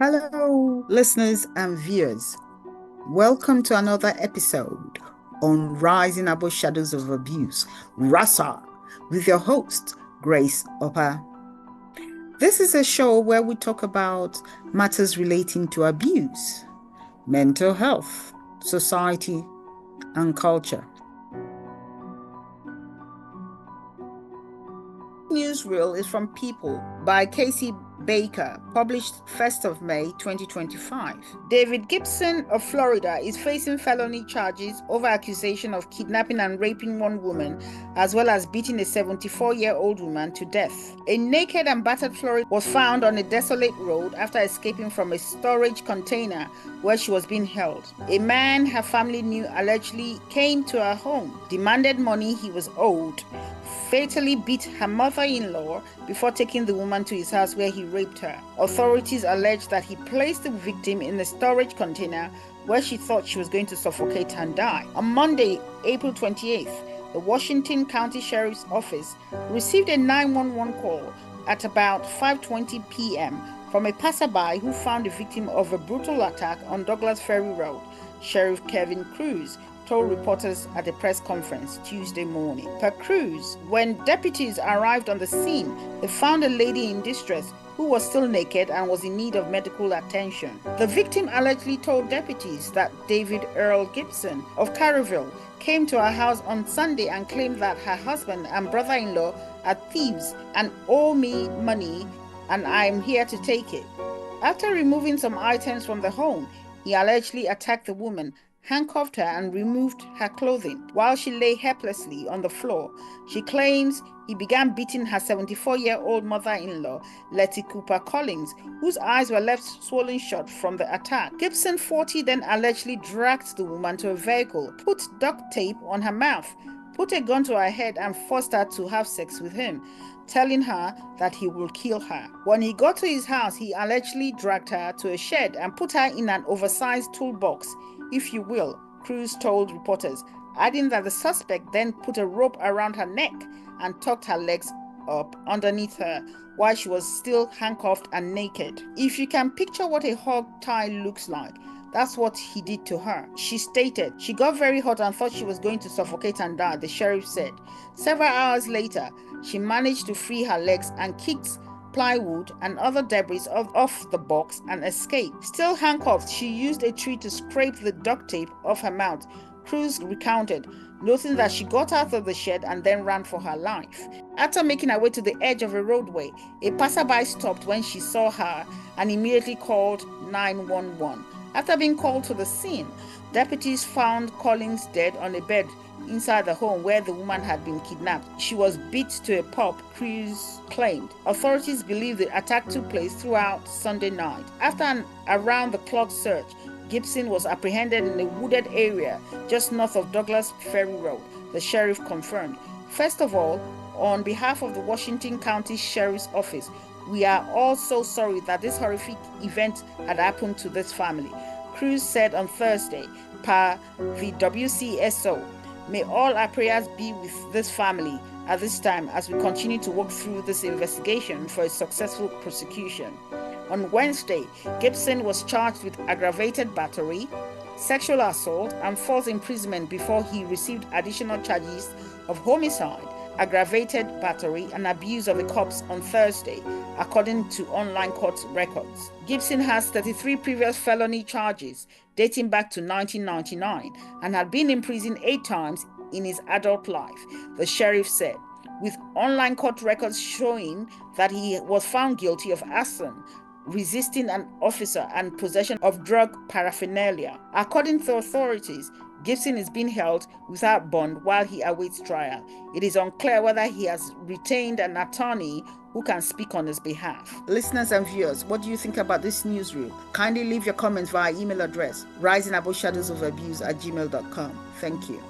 Hello, listeners and viewers. Welcome to another episode on Rising Above Shadows of Abuse, RASA, with your host, Grace Opa. This is a show where we talk about matters relating to abuse, mental health, society, and culture. Newsreel is from People by Casey Baker, published 1st of May 2025. David Gibson of Florida is facing felony charges over accusation of kidnapping and raping one woman, as well as beating a 74-year-old woman to death. A naked and battered Florida was found on a desolate road after escaping from a storage container where she was being held. A man her family knew allegedly came to her home, demanded money he was owed, fatally beat her mother-in-law before taking the woman to his house where he raped her. Authorities allege that he placed the victim in a storage container where she thought she was going to suffocate and die. On Monday, April 28th, the Washington County Sheriff's Office received a 911 call at about 5:20 p.m. from a passerby who found the victim of a brutal attack on Douglas Ferry Road. Sheriff Kevin Cruz told reporters at a press conference Tuesday morning. Per Cruz, when deputies arrived on the scene, they found a lady in distress who was still naked and was in need of medical attention. The victim allegedly told deputies that David Earl Gibson of Caryville came to her house on Sunday and claimed that her husband and brother-in-law are thieves and owe me money and I am here to take it. After removing some items from the home, he allegedly attacked the woman, handcuffed her and removed her clothing while she lay helplessly on the floor. She claims he began beating her 74-year-old mother-in-law, Letty Cooper Collins, whose eyes were left swollen shut from the attack. Gibson, 40, then allegedly dragged the woman to a vehicle, put duct tape on her mouth, put a gun to her head and forced her to have sex with him, telling her that he will kill her. When he got to his house, he allegedly dragged her to a shed and put her in an oversized toolbox, if you will, Cruz told reporters, adding that the suspect then put a rope around her neck and tucked her legs up underneath her while she was still handcuffed and naked. If you can picture what a hog tie looks like, that's what he did to her. She stated she got very hot and thought she was going to suffocate and die, the sheriff said. Several hours later, she managed to free her legs and kicked plywood and other debris off the box and escaped. Still handcuffed, she used a tree to scrape the duct tape off her mouth, Cruz recounted, noting that she got out of the shed and then ran for her life. After making her way to the edge of a roadway, a passerby stopped when she saw her and immediately called 911. After being called to the scene, deputies found Collins dead on a bed inside the home where the woman had been kidnapped. She was beat to a pulp, Cruz claimed. Authorities believe the attack took place throughout Sunday night. After an around-the-clock search, Gibson was apprehended in a wooded area just north of Douglas Ferry Road, the sheriff confirmed. First of all, on behalf of the Washington County Sheriff's Office, we are all so sorry that this horrific event had happened to this family, Cruz said on Thursday, per the WCSO. May all our prayers be with this family at this time as we continue to work through this investigation for a successful prosecution. On Wednesday, Gibson was charged with aggravated battery, sexual assault, and false imprisonment before he received additional charges of homicide, aggravated battery, and abuse of a corpse on Thursday, according to online court records. Gibson has 33 previous felony charges dating back to 1999 and had been in prison 8 times in his adult life, the sheriff said, with online court records showing that he was found guilty of arson, resisting an officer, and possession of drug paraphernalia. According to authorities, Gibson is being held without bond while he awaits trial. It is unclear whether he has retained an attorney who can speak on his behalf. Listeners and viewers, what do you think about this newsreel? Kindly leave your comments via email address risingaboveshadowsofabuse@gmail.com. Thank you.